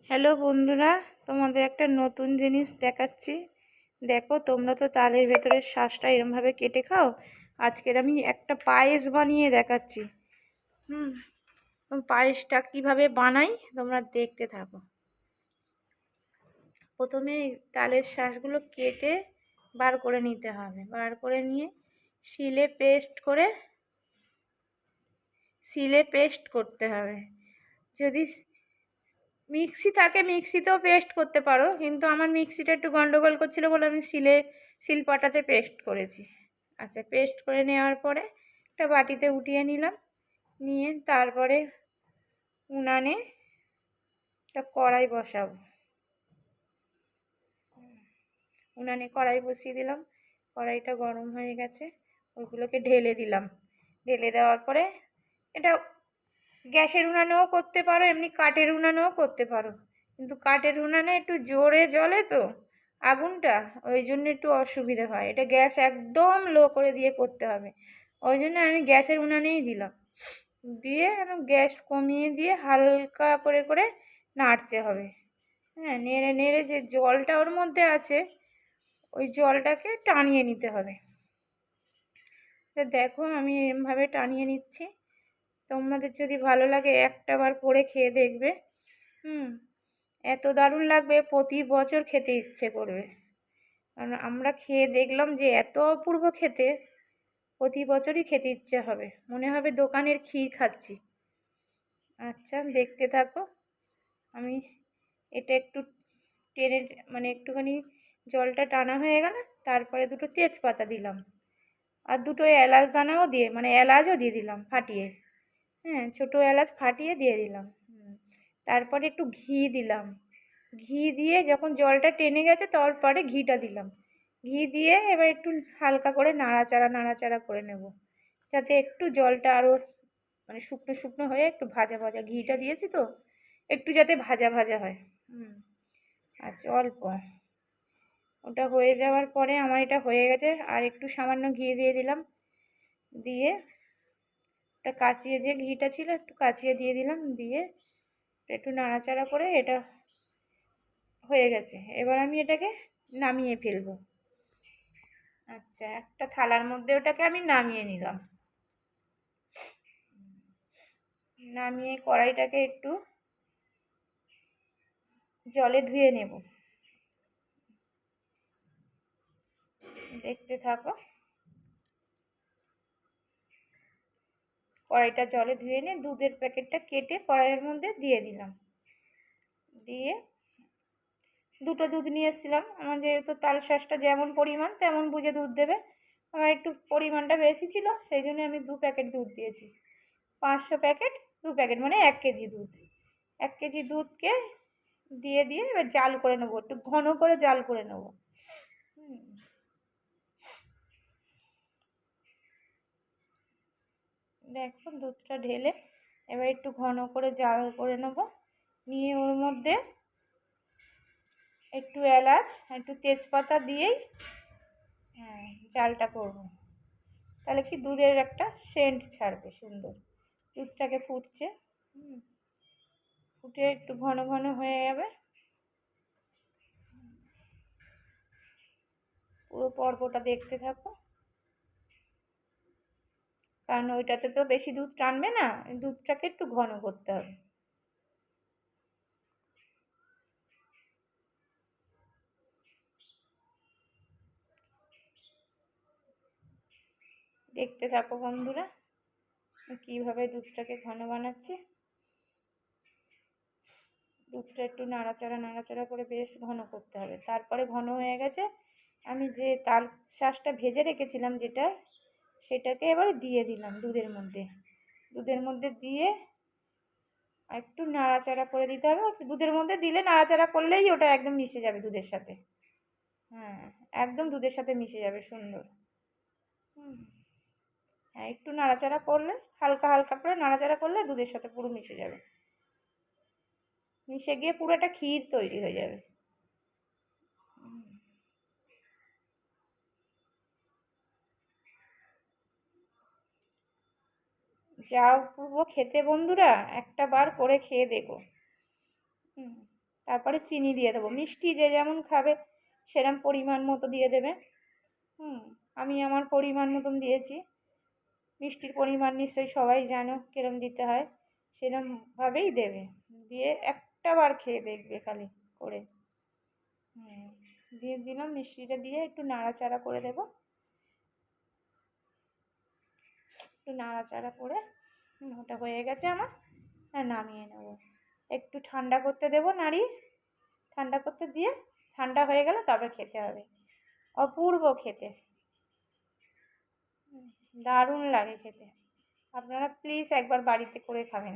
Hello বন্ধুরা, তোমাদের একটা নতুন জিনিস দেখাচ্ছি। দেখো, তোমরা তো তালের ভেতরের শ্বাসটা এরমভাবে কেটে খাও। আজকের আমি একটা পায়েস বানিয়ে দেখাচ্ছি। পায়েসটা কিভাবে বানাই তোমরা দেখতে থাকো। প্রথমে তালের শ্বাসগুলো কেটে বার করে নিতে হবে। বার করে নিয়ে শিলে পেস্ট করতে হবে। যদি মিক্সি থাকে মিক্সিতেও পেস্ট করতে পারো, কিন্তু আমার মিক্সিটা একটু গন্ডগোল করছিল বলে আমি শিলপাটাতে পেস্ট করেছি। আচ্ছা, পেস্ট করে নেওয়ার পরে একটা বাটিতে উঠিয়ে নিলাম। নিয়ে তারপরে উনানে একটা কড়াই বসাবো। উনানে কড়াই বসিয়ে দিলাম। কড়াইটা গরম হয়ে গেছে, ওইগুলোকে ঢেলে দিলাম। ঢেলে দেওয়ার পরে এটা গ্যাসের উনানেও করতে পারো, এমনি কাঠের উনানেও করতে পারো, কিন্তু কাঠের উনানে একটু জোরে জ্বলে তো আগুনটা, ওই জন্য একটু অসুবিধা হয়। এটা গ্যাস একদম লো করে দিয়ে করতে হবে, ওই জন্য আমি গ্যাসের উনানেই দিলাম। দিয়ে গ্যাস কমিয়ে দিয়ে হালকা করে করে নাড়তে হবে। হ্যাঁ, নেড়ে নেড়ে যে জলটা ওর মধ্যে আছে ওই জলটাকে টানিয়ে নিতে হবে। তো দেখো, আমি এরমভাবে টানিয়ে নিচ্ছি। তোমাদের যদি ভালো লাগে একটাবার করে খেয়ে দেখবে। এত দারুণ লাগবে, প্রতি বছর খেতে ইচ্ছে করবে। কারণ আমরা খেয়ে দেখলাম যে এত অপূর্ব খেতে, প্রতি বছরই খেতে ইচ্ছে হবে, মনে হবে দোকানের ক্ষীর খাচ্ছি। আচ্ছা, দেখতে থাকো। আমি এটা একটু টেনে একটুখানি জলটা টানা হয়ে গেল, তারপরে দুটো তেজপাতা দিলাম, আর দুটো এলাচ দানাও দিয়ে এলাচও দিয়ে দিলাম ফাটিয়ে। হ্যাঁ, ছোটো এলাচ ফাটিয়ে দিয়ে দিলাম। তারপরে একটু ঘি দিলাম। ঘি দিয়ে যখন জলটা টেনে গেছে তারপরে ঘিটা দিলাম। ঘি দিয়ে এবার একটু হালকা করে নাড়াচাড়া করে নেব, যাতে একটু জলটা আরও শুকনো শুকনো হয়ে একটু ভাজা ভাজা, ঘিটা দিয়েছি তো একটু যাতে ভাজা ভাজা হয়। আচ্ছা, অল্প ওটা হয়ে যাওয়ার পরে আমার এটা হয়ে গেছে, আর একটু সামান্য ঘি দিয়ে দিলাম। দিয়ে একটা কাচিয়ে, যে ঘিটা ছিল একটু কাচিয়ে দিয়ে দিলাম। দিয়ে একটু নাড়াচাড়া করে এটা হয়ে গেছে। এবার আমি এটাকে নামিয়ে ফেলবো। আচ্ছা, একটা থালার মধ্যে ওটাকে আমি নামিয়ে নিলাম। নামিয়ে কড়াইটাকে একটু জলে ধুয়ে নেব। দেখতে থাকো। কড়াইটা জলে ধুয়ে নিয়ে দুধের প্যাকেটটা কেটে কড়াইয়ের মধ্যে দিয়ে দিলাম। দিয়ে দুটো দুধ নিয়ে এসেছিলাম। আমার যেহেতু তাল শাঁসটা যেমন পরিমাণ তেমন বুঝে দুধ দেবে। আমার একটু পরিমাণটা বেশি ছিল, সেই জন্য আমি 2 প্যাকেট দুধ দিয়েছি। 500 প্যাকেট 2 প্যাকেট 1 কেজি দুধ। 1 কেজি দুধকে দিয়ে এবার জাল করে নেবো, একটু ঘন করে জাল করে নেবো। দেখো, দুধটা ঢেলে এবার একটু ঘন করে জাল করে নেবো। নিয়ে ওর মধ্যে একটু এলাচ একটু তেজপাতা দিয়েই জালটা করবো। তাহলে কি দুধের একটা সেন্ট ছাড়বে সুন্দর। দুধটাকে ফুটছে, ফুটে একটু ঘন ঘন হয়ে যাবে। পুরো পর্বটা দেখতে থাকো, কারণ ওইটাতে তো বেশি দুধ টানবে না, দুধটাকে একটু ঘন করতে হবে। দেখতে থাকো বন্ধুরা, কিভাবে দুধটাকে ঘন বানাচ্ছি। দুধটা একটু নাড়াচাড়া করে বেশ ঘন করতে হবে। তারপরে ঘন হয়ে গেছে, আমি যে তাল শাঁসটা ভেজে রেখেছিলাম সেটাকে এবারে দিয়ে দিলাম দুধের মধ্যে দিয়ে একটু নাড়াচাড়া করে দিতে হবে। দুধের মধ্যে দিলে নাড়াচাড়া করলেই ওটা একদম মিশে যাবে দুধের সাথে। হ্যাঁ, একদম দুধের সাথে মিশে যাবে সুন্দর। হ্যাঁ, একটু নাড়াচাড়া করলে, হালকা হালকা করে নাড়াচাড়া করলে দুধের সাথে পুরো মিশে যাবে। মিশে গিয়ে পুরো একটা ক্ষীর তৈরি হয়ে যাবে। যা অপূর্ব খেতে বন্ধুরা, একটা বার করে খেয়ে দেখো। তারপরে চিনি দিয়ে দেবো, মিষ্টি যে যেমন খাবে সেরম পরিমাণ মতো দিয়ে দেবে। আমি আমার পরিমাণ মতন দিয়েছি। মিষ্টির পরিমাণ নিশ্চয়ই সবাই জানো কিরম দিতে হয়, সেরমভাবেই দেবে। দিয়ে একটা বার খেয়ে দেখবে খালি করে। দিয়ে দিলাম, মিষ্টিটা দিয়ে একটু নাড়াচাড়া করে দেবো। একটু নাড়াচাড়া করে ওটা হয়ে গেছে আমার, নামিয়ে নেব। একটু ঠান্ডা করতে দেবো, নাড়িয়ে ঠান্ডা করতে দিয়ে ঠান্ডা হয়ে গেলে তারপর খেতে হবে। অপূর্ব খেতে, দারুণ লাগে খেতে। আপনারা প্লিজ একবার বাড়িতে করে খাবেন।